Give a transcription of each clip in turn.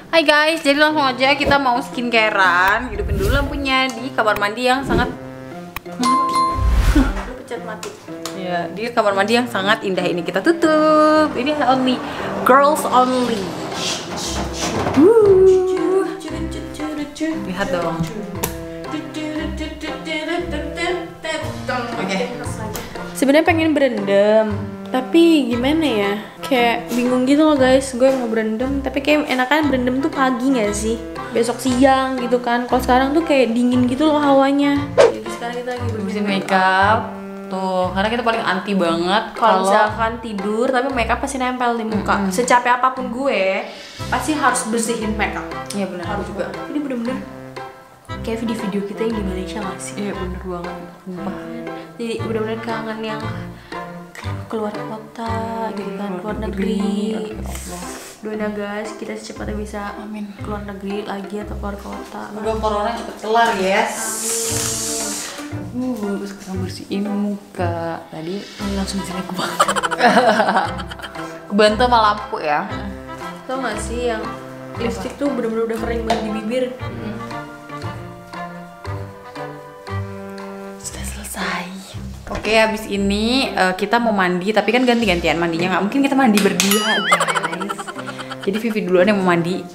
Hai guys, jadi langsung aja kita mau skincarean. Hidupin dulu lampunya di kamar mandi yang sangat pencet mati. Ya, di kamar mandi yang sangat indah ini kita tutup. Ini only girls only. Lihat dong. Oke. Sebenarnya pengen berendam, tapi gimana ya? Kayak bingung gitu loh guys. Gue mau berendam, tapi kayak enakan berendam tuh pagi nggak sih? Besok siang gitu kan. Kalau sekarang tuh kayak dingin gitu loh hawanya. Jadi sekarang kita lagi bersihin makeup. Tuh, karena kita paling anti banget kalau misalkan tidur tapi makeup pasti nempel di muka. Secapek apapun gue, pasti harus bersihin makeup. Iya benar. Harus juga. Ini bener-bener kayak video-video kita yang di Malaysia nggak sih? Iya bener banget. Jadi bener-bener kangen yang keluar kota gitu kan, keluar negeri. Doain ya guys, kita secepatnya bisa keluar negeri lagi atau keluar kota. Semoga corona cepet kelar, yes. Sekarang bersihin muka. Tadi langsung jelek banget. Kebantu sama lampu ya. Tau gak sih yang lipstick tuh bener-bener udah kering banget di bibir. Sudah selesai. Oke, habis ini kita mau mandi, tapi kan ganti-gantian mandinya. Nggak mungkin kita mandi berdua, guys. Jadi Vivi duluan yang mau mandi.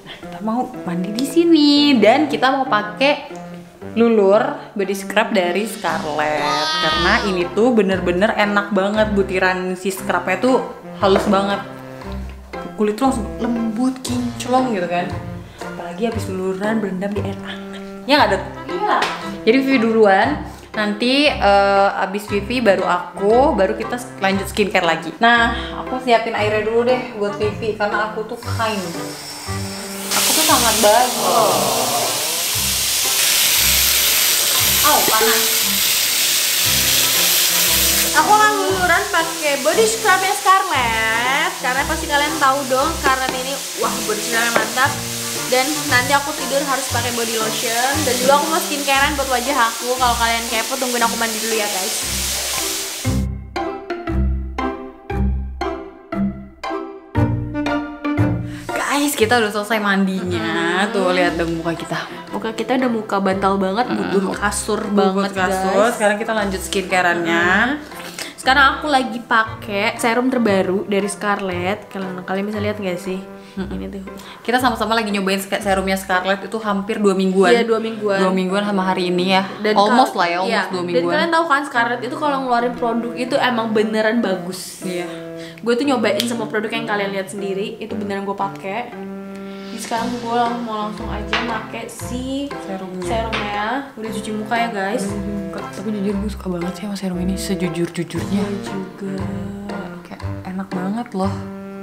Nah, kita mau mandi di sini dan kita mau pakai Lulur body scrub dari Scarlett. Karena ini tuh bener-bener enak banget, butiran si scrubnya tuh halus banget. Kulit tuh langsung lembut, kinclong gitu kan. Apalagi habis luluran berendam di air hangat. Ya nggak ada? Iya. Jadi Vivi duluan. Nanti abis Vivi baru aku, baru kita lanjut skincare lagi. Nah, aku siapin airnya dulu deh buat Vivi karena aku tuh kind. Aku tuh sangat bagus. Oh, panas. Aku akan luluran pakai body scrubnya Scarlett karena pasti kalian tahu dong Scarlett ini wah body scrubnya mantap. Dan nanti aku tidur harus pakai body lotion. Dan juga aku mau skincarean buat wajah aku. Kalau kalian kepo tungguin aku mandi dulu ya guys. Guys, kita udah selesai mandinya. Tuh lihat dong muka kita. Muka kita udah muka bantal banget, butuh kasur banget guys. Sekarang kita lanjut skincareannya. Sekarang aku lagi pakai serum terbaru dari Scarlett. Kalian bisa lihat nggak sih? Ini tuh. Kita sama-sama lagi nyobain serumnya Scarlett itu hampir 2 mingguan. Iya, 2 mingguan. 2 mingguan sama hari ini ya. Dan almost lah ya, almost iya. 2 mingguan. Dan kalian tahu kan Scarlett itu kalau ngeluarin produk itu emang beneran bagus. Iya. Gue tuh nyobain semua produk yang kalian lihat sendiri, itu beneran gue pakai. Sekarang gue mau langsung aja pakai si serumnya. Udah cuci muka ya guys. Tapi jujur gue suka banget sih sama serum ini, sejujur-jujurnya. Gue juga. Kayak enak banget loh.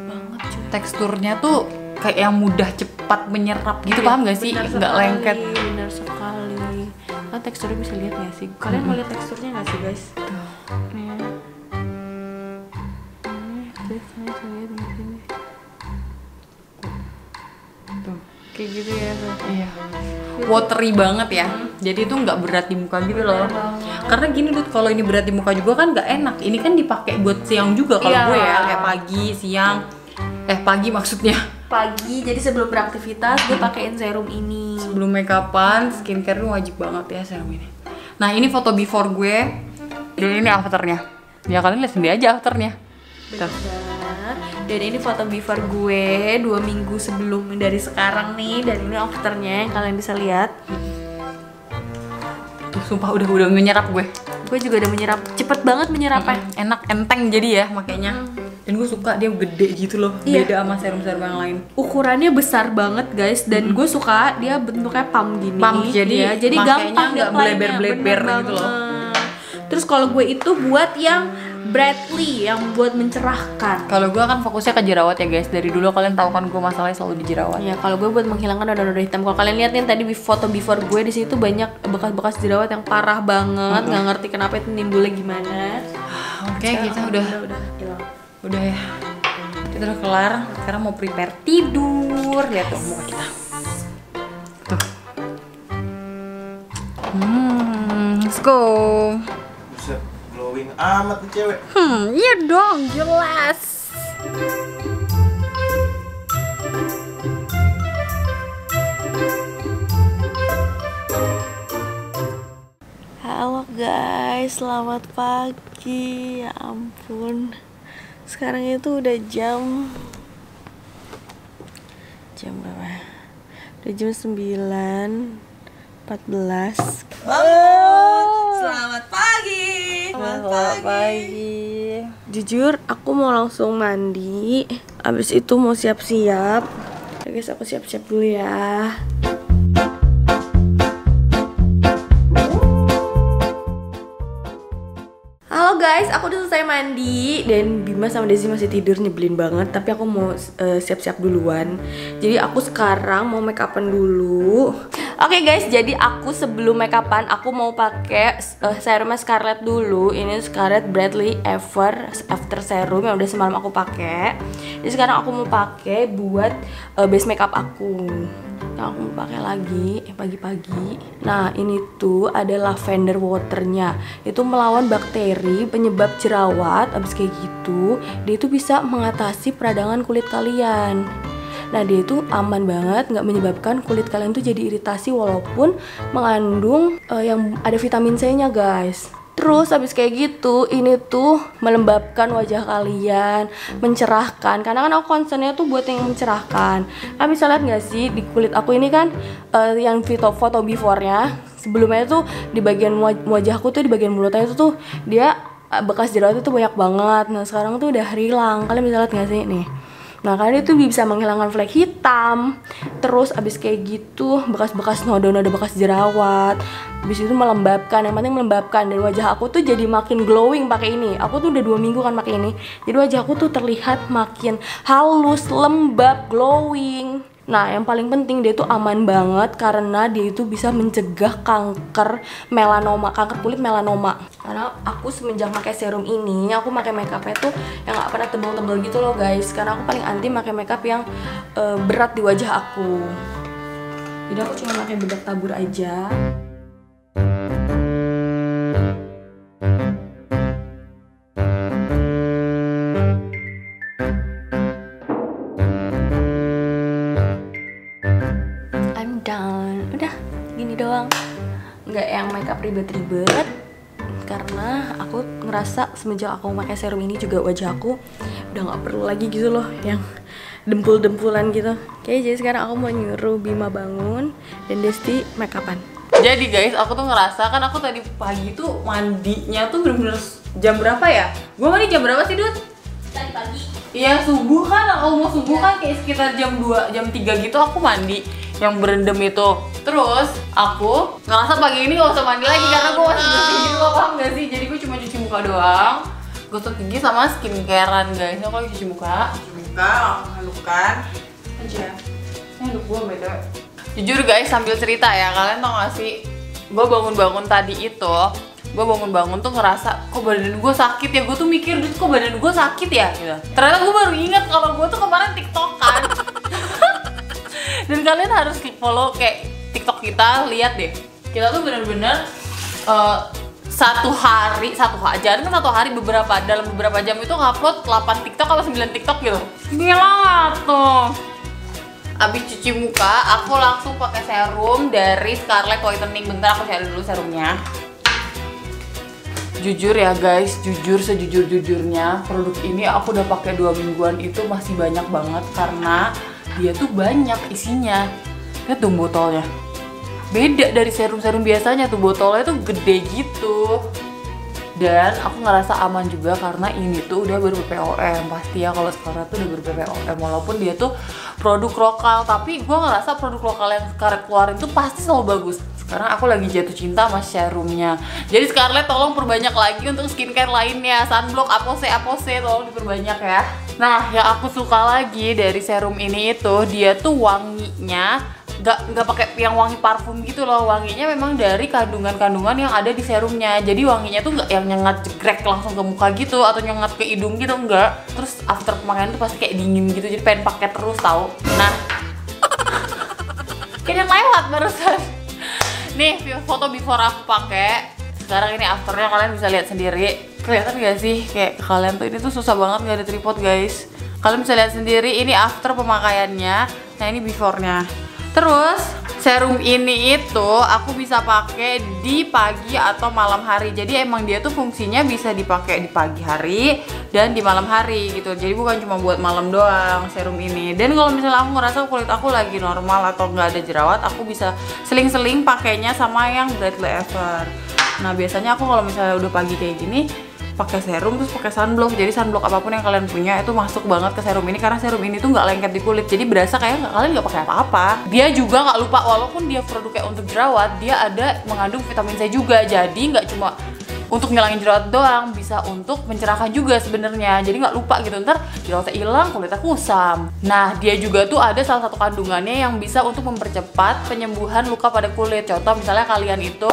Banget cuy. Teksturnya tuh kayak yang mudah cepat menyerap gitu, paham gak sih? Nggak lengket. Bener sekali. Kan teksturnya bisa lihat nggak sih? Kalian mau lihat teksturnya nggak sih guys? Tuh. Nih. Kalian bisa lihat di sini. Tuh. Kayak gitu ya. Iya. Watery banget ya. Jadi itu nggak berat di muka gitu loh. Karena gini Dut, kalau ini berat di muka juga kan nggak enak. Ini kan dipakai buat siang juga kalau gue ya, kayak pagi, siang. Pagi maksudnya. Pagi, jadi sebelum beraktivitas gue pakein serum ini. Sebelum make upan, skincare itu wajib banget ya serum ini. Nah, ini foto before gue. Dan ini afternya. Ya kalian lihat sendiri aja afternya. Benar. Dan ini foto before gue 2 minggu sebelum dari sekarang nih. Dan ini afternya yang kalian bisa lihat. Tuh, sumpah udah menyerap gue. Gue juga udah menyerap, cepet banget menyerapnya. Enak, enteng jadi ya makanya. Dan gue suka dia gede gitu loh, beda sama serum-serum yang lain. Ukurannya besar banget guys, dan gue suka dia bentuknya pump gini. Pump, jadi gampang nggak bleber-bleber gitu loh. Terus kalau gue itu buat yang Bradley, yang buat mencerahkan. Kalau gue kan fokusnya ke jerawat ya guys. Dari dulu kalian tahu kan gue masalahnya selalu di jerawat. Ya kalau gue buat menghilangkan noda-noda hitam. Kalau kalian lihat nih tadi foto before gue di situ banyak bekas-bekas jerawat yang parah banget. Nggak ngerti kenapa itu nimbulnya gimana. Oke, kita udah hilang. Udah ya, kita udah kelar. Sekarang mau prepare tidur. Lihat tuh muka kita. Tuh. Let's go. Buset, glowing amat nih cewek. Iya dong, jelas. Guys, selamat pagi. Ya ampun. Sekarang itu udah jam berapa? Udah jam 9.14. Selamat pagi. Selamat pagi. Jujur, aku mau langsung mandi. Abis itu mau siap-siap. Ya guys, aku siap-siap dulu ya. Halo guys, aku udah selesai mandi dan Bima sama Desi masih tidur, nyebelin banget. Tapi aku mau siap-siap duluan. Jadi aku sekarang mau make upan dulu. Oke guys, jadi aku sebelum make upan aku mau pakai serumnya Scarlett dulu. Ini Scarlett Bradley After Serum yang udah semalam aku pakai. Jadi sekarang aku mau pakai buat base makeup aku. Yang aku mau pakai lagi pagi-pagi. Nah, ini tuh ada lavender waternya. Itu melawan bakteri penyebab jerawat. Abis kayak gitu, dia itu bisa mengatasi peradangan kulit kalian. Nah, dia itu aman banget, nggak menyebabkan kulit kalian tuh jadi iritasi walaupun mengandung yang ada vitamin C-nya guys. Terus habis kayak gitu, ini tuh melembabkan wajah kalian, mencerahkan. Karena kan aku concernnya tuh buat yang mencerahkan. Kalian bisa lihat nggak sih di kulit aku ini kan yang foto before-nya. Sebelumnya tuh di bagian wajahku tuh di bagian mulutnya itu tuh dia bekas jerawat itu banyak banget. Nah sekarang tuh udah hilang. Kalian bisa lihat nggak sih nih? Nah kalian itu bisa menghilangkan flek hitam. Terus abis kayak gitu bekas-bekas noda-noda bekas jerawat. Abis itu melembabkan, yang penting melembabkan. Dan wajah aku tuh jadi makin glowing pakai ini. Aku tuh udah 2 minggu kan pakai ini. Jadi wajah aku tuh terlihat makin halus, lembab, glowing. Nah yang paling penting dia tuh aman banget karena dia itu bisa mencegah kanker melanoma, kanker kulit melanoma. Karena aku semenjak pakai serum ini, aku pakai makeupnya tuh yang nggak pernah tebal-tebal gitu loh guys. Karena aku paling anti pakai makeup yang berat di wajah aku. Jadi aku cuma pakai bedak tabur aja. Udah gini doang, nggak yang makeup ribet-ribet. Karena aku ngerasa semenjak aku pakai serum ini juga wajah aku udah nggak perlu lagi gitu loh yang dempul-dempulan gitu. Oke, jadi sekarang aku mau nyuruh Bima bangun dan Desti make upan. Jadi guys, aku tuh ngerasa kan aku tadi pagi tuh mandinya tuh bener-bener jam berapa ya? Gue mandi jam berapa sih, Dut? Tadi pagi. Iya, subuh kan, aku mau subuh kan kayak sekitar jam 2, jam 3 gitu aku mandi yang berendam itu. Terus aku ngerasa pagi ini gak usah mandi lagi karena gue masih bersih gitu loh, paham gak sih? Jadi gue cuma cuci muka doang, gosok gigi sama skincarean guys. Aku lagi cuci muka, halukan aja. Ini handuk gue beda. Jujur guys, sambil cerita ya, kalian tau gak sih? Gue bangun-bangun tadi itu, gue bangun-bangun tuh ngerasa kok badan gue sakit ya. Gue tuh mikir, kok badan gue sakit ya gitu. Ternyata gue baru ingat kalau gue tuh kemarin tiktokan. Dan kalian harus follow kayak TikTok kita, lihat deh. Kita tuh bener-bener satu hari dalam beberapa jam itu ngupload 8 TikTok atau 9 TikTok gitu. Gila tuh. Abis cuci muka, aku langsung pakai serum dari Scarlett Whitening. Bentar aku cari dulu serumnya. Jujur ya guys, sejujur-jujurnya produk ini aku udah pakai 2 mingguan itu masih banyak banget karena dia tuh banyak isinya. Lihat tuh botolnya. Beda dari serum-serum biasanya, tuh botolnya tuh gede gitu. Dan aku ngerasa aman juga karena ini tuh udah ber-BPOM. Pasti ya kalau sekarang tuh udah ber-BPOM walaupun dia tuh produk lokal, tapi gue ngerasa produk lokal yang Scarlett keluarin tuh pasti selalu bagus. Sekarang aku lagi jatuh cinta sama serumnya. Jadi Scarlett tolong perbanyak lagi untuk skincare lainnya. Sunblock, Apose tolong diperbanyak ya. Nah, yang aku suka lagi dari serum ini itu dia tuh wanginya nggak pakai yang wangi parfum gitu loh. Wanginya memang dari kandungan-kandungan yang ada di serumnya. Jadi wanginya tuh nggak yang nyengat jegrek langsung ke muka gitu atau nyengat ke hidung gitu, enggak. Terus after pemakaian tuh pasti kayak dingin gitu. Jadi pengen pakai terus tahu. Nah, kayaknya lewat barusan. Nih foto before aku pakai. Sekarang ini afternya kalian bisa lihat sendiri. Kelihatan gak sih? Kayak kalian tuh ini tuh susah banget gak ada tripod guys. Kalian bisa lihat sendiri ini after pemakaiannya. Nah ini before-nya. Terus serum ini itu aku bisa pakai di pagi atau malam hari. Jadi emang dia tuh fungsinya bisa dipakai di pagi hari dan di malam hari gitu. Jadi bukan cuma buat malam doang serum ini. Dan kalau misalnya aku ngerasa kulit aku lagi normal atau nggak ada jerawat, aku bisa seling-seling pakainya sama yang Brightly Ever. Nah biasanya aku kalau misalnya udah pagi kayak gini pakai serum terus pakai sunblock. Jadi sunblock apapun yang kalian punya itu masuk banget ke serum ini karena serum ini tuh nggak lengket di kulit. Jadi berasa kayak kalian nggak pakai apa-apa. Dia juga nggak lupa, walaupun dia produknya untuk jerawat, dia ada mengandung vitamin C juga. Jadi nggak cuma untuk ngilangin jerawat doang, bisa untuk mencerahkan juga sebenarnya. Jadi nggak lupa gitu, ntar jerawatnya hilang, kulitnya kusam. Nah dia juga tuh ada salah satu kandungannya yang bisa untuk mempercepat penyembuhan luka pada kulit. Contoh misalnya kalian itu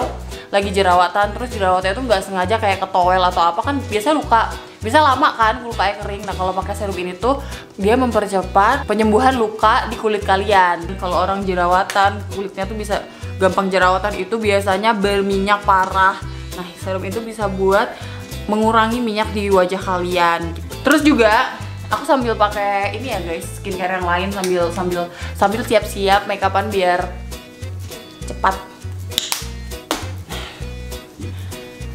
lagi jerawatan, terus jerawatnya tuh nggak sengaja kayak ketowel atau apa, kan biasanya luka bisa lama kan lukanya kering. Nah kalau pakai serum ini tuh dia mempercepat penyembuhan luka di kulit kalian. Kalau orang jerawatan kulitnya tuh bisa gampang jerawatan, itu biasanya berminyak parah. Nah serum itu bisa buat mengurangi minyak di wajah kalian. Terus juga aku sambil pakai ini ya guys, skincare yang lain sambil siap-siap make upan biar cepat.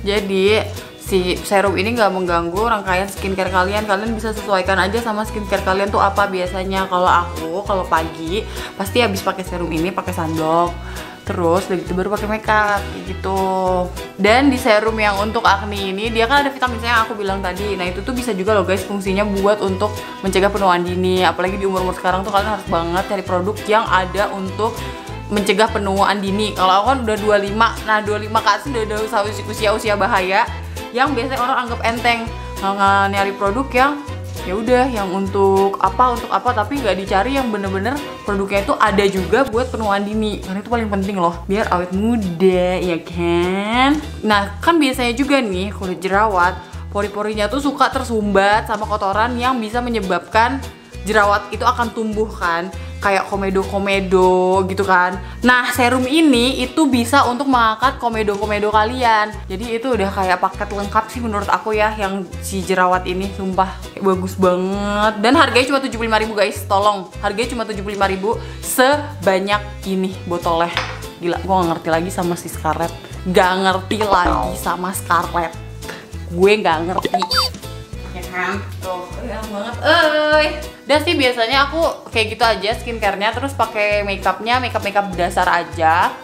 Jadi si serum ini nggak mengganggu rangkaian skincare kalian. Kalian bisa sesuaikan aja sama skincare kalian tuh apa biasanya. Kalau aku kalau pagi pasti habis pakai serum ini pakai sunblock, terus udah gitu baru pakai makeup kayak gitu. Dan di serum yang untuk acne ini dia kan ada vitamin C yang aku bilang tadi. Nah itu tuh bisa juga loh guys fungsinya buat untuk mencegah penuaan dini. Apalagi di umur-umur sekarang tuh kalian harus banget cari produk yang ada untuk mencegah penuaan dini. Kalau aku kan udah 25, nah 25 ke atas udah usia bahaya yang biasanya orang anggap enteng. Nyari produk yang ya udah yang untuk apa tapi nggak dicari yang bener-bener produknya itu ada juga buat penuaan dini, karena itu paling penting loh biar awet muda ya kan. Nah kan biasanya juga nih kulit jerawat pori-porinya tuh suka tersumbat sama kotoran yang bisa menyebabkan jerawat itu akan tumbuh kan, kayak komedo gitu kan. Nah serum ini itu bisa untuk mengangkat komedo kalian. Jadi itu udah kayak paket lengkap sih menurut aku ya, yang si jerawat ini sumpah bagus banget. Dan harganya cuma 75.000 guys, tolong. Harganya cuma 75.000 sebanyak ini botolnya. Gila, gue gak ngerti lagi sama si Scarlett. Gak ngerti lagi sama Scarlett. Gue gak ngerti. Ya kan? Tuh, enak banget. Dan sih biasanya aku kayak gitu aja skincare-nya, terus pakai makeupnya makeup dasar aja.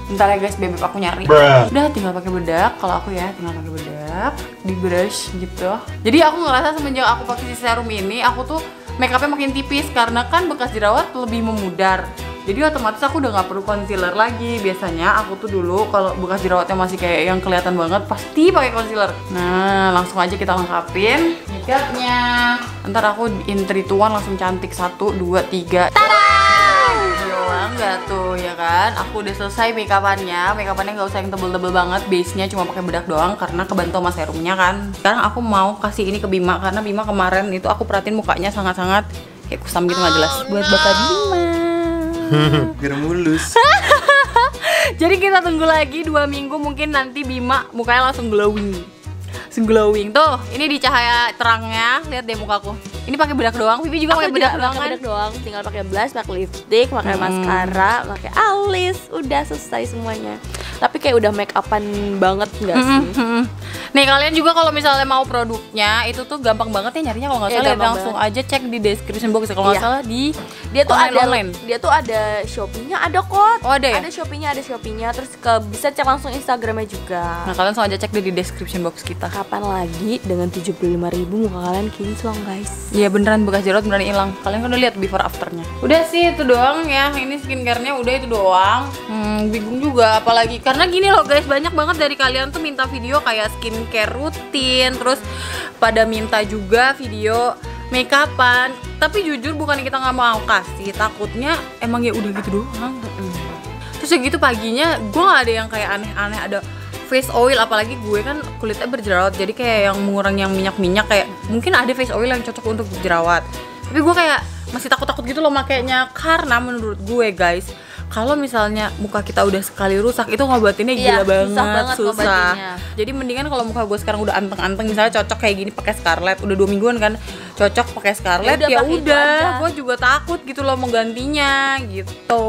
Bentar ya guys, bebek aku nyari. Udah tinggal pakai bedak. Kalau aku ya tinggal pakai bedak, di brush gitu. Jadi aku ngerasa semenjak aku pakai si serum ini, aku tuh makeupnya makin tipis karena kan bekas jerawat lebih memudar. Jadi otomatis aku udah nggak perlu concealer lagi. Biasanya aku tuh dulu kalau bekas jerawatnya masih kayak yang kelihatan banget pasti pakai concealer. Nah langsung aja kita lengkapin makeupnya. Ntar aku in 3, 2, 1 langsung cantik. 1, 2, 3. Tada! Gila nggak tuh ya kan? Aku udah selesai makeupannya. Makeupannya nggak usah yang tebel-tebel banget. Base-nya cuma pakai bedak doang karena kebantu sama serumnya kan. Sekarang aku mau kasih ini ke Bima karena Bima kemarin itu aku perhatiin mukanya sangat-sangat kayak kusam gitu nggak jelas. Buat Bapak Bima. Biar mulus. Jadi kita tunggu lagi 2 minggu, mungkin nanti Bima mukanya langsung glowing. Tuh, ini di cahaya terangnya, lihat deh mukaku. Ini pakai bedak doang, Vivi juga pakai bedak doang kan? Bedak doang, tinggal pakai blush, pakai lipstick, pakai maskara, pakai alis, udah selesai semuanya. Tapi kayak udah make upan banget nggak sih? Nih kalian juga kalau misalnya mau produknya itu tuh gampang banget ya nyarinya, kalau nggak salah langsung aja cek di description box kalau nggak salah di dia tuh online. Dia tuh ada Shopee-nya, ada kok. Oh ada ya? Ada Shopee-nya, terus bisa cek langsung Instagramnya juga. Nah kalian langsung aja cek deh di description box kita. Kapan lagi dengan 75.000 muka kalian kinclong guys? Iya beneran, bekas jerawat beneran hilang. Kalian kan udah lihat before afternya. Udah sih itu doang ya. Ini skincare-nya udah itu doang. Bingung juga apalagi karena gini loh guys, banyak banget dari kalian tuh minta video kayak skincare rutin, terus pada minta juga video make upan. Tapi jujur bukan kita nggak mau kasih, takutnya emang ya udah gitu doang. Terus ya gitu paginya gue nggak ada yang kayak aneh-aneh, ada face oil, apalagi gue kan kulitnya berjerawat, jadi kayak yang mengurangi yang minyak-minyak, kayak mungkin ada face oil yang cocok untuk jerawat, tapi gue kayak masih takut-takut gitu loh makainya, karena menurut gue guys, kalau misalnya muka kita udah sekali rusak itu ngobatinnya gila banget, susah. ngobatinnya. Jadi mendingan kalau muka gue sekarang udah anteng-anteng, misalnya cocok kayak gini pakai Scarlett, udah 2 mingguan kan cocok pakai Scarlett, ya pakai itu udah. aja. Gue juga takut gitu loh mau gantinya gitu.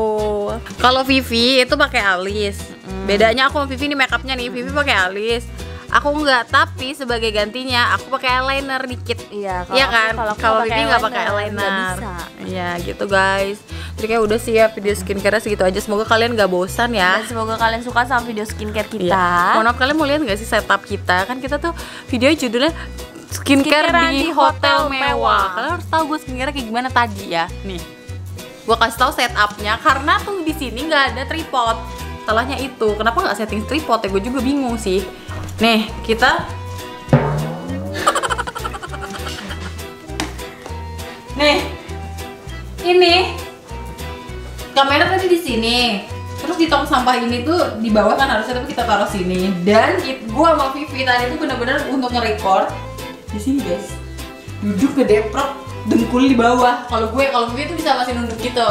Kalau Vivi itu pakai alis. Bedanya aku sama Vivi nih makeupnya nih, Vivi pakai alis. Aku enggak, tapi sebagai gantinya aku pakai eyeliner dikit. Iya, Iya kan? Kalau Vivi nggak pakai nggak eyeliner. bisa. Iya gitu guys. Jadi kayak udah sih ya video skincare segitu aja. Semoga kalian gak bosan ya. Dan semoga kalian suka sama video skincare kita. Iya. Mohon maaf, kalian mau lihat nggak sih setup kita? Kan kita tuh video judulnya skincare di hotel mewah. Kalian harus tahu gue skincare kayak gimana tadi ya. Nih, gue kasih tahu setupnya karena tuh di sini nggak ada tripod. Salahnya itu, kenapa nggak setting tripod ya? Gue juga bingung sih. Nih, kita nih, ini kamera tadi di sini. Terus di tong sampah ini tuh di bawah kan harusnya, tapi kita taruh sini. Dan gua sama Vivi tadi tuh bener-bener untuk nge-record di sini guys. Duduk kedeprok, dengkul di bawah. Kalau Vivi tuh bisa masih nunduk gitu.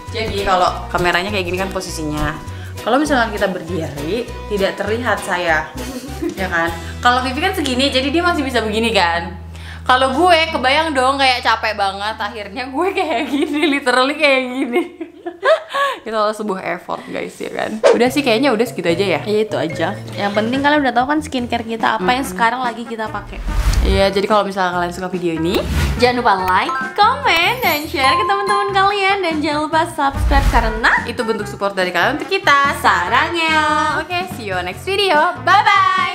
Jadi kalau kameranya kayak gini kan posisinya. Kalau misalnya kita berdiri, tidak terlihat saya, ya kan? Kalau Vivi kan segini, jadi dia masih bisa begini kan? Kalau gue, kebayang dong kayak capek banget. Akhirnya gue kayak gini, literally kayak gini. Itu adalah sebuah effort guys, ya kan? Udah sih kayaknya udah segitu aja ya. Iya itu aja. Yang penting kalian udah tahu kan skincare kita apa yang sekarang lagi kita pakai. Iya, jadi kalau misalnya kalian suka video ini, Jangan lupa like, comment, dan share ke teman-teman kalian. Dan jangan lupa subscribe karena itu bentuk support dari kalian untuk kita. sarangnya. Oke, see you next video. Bye bye.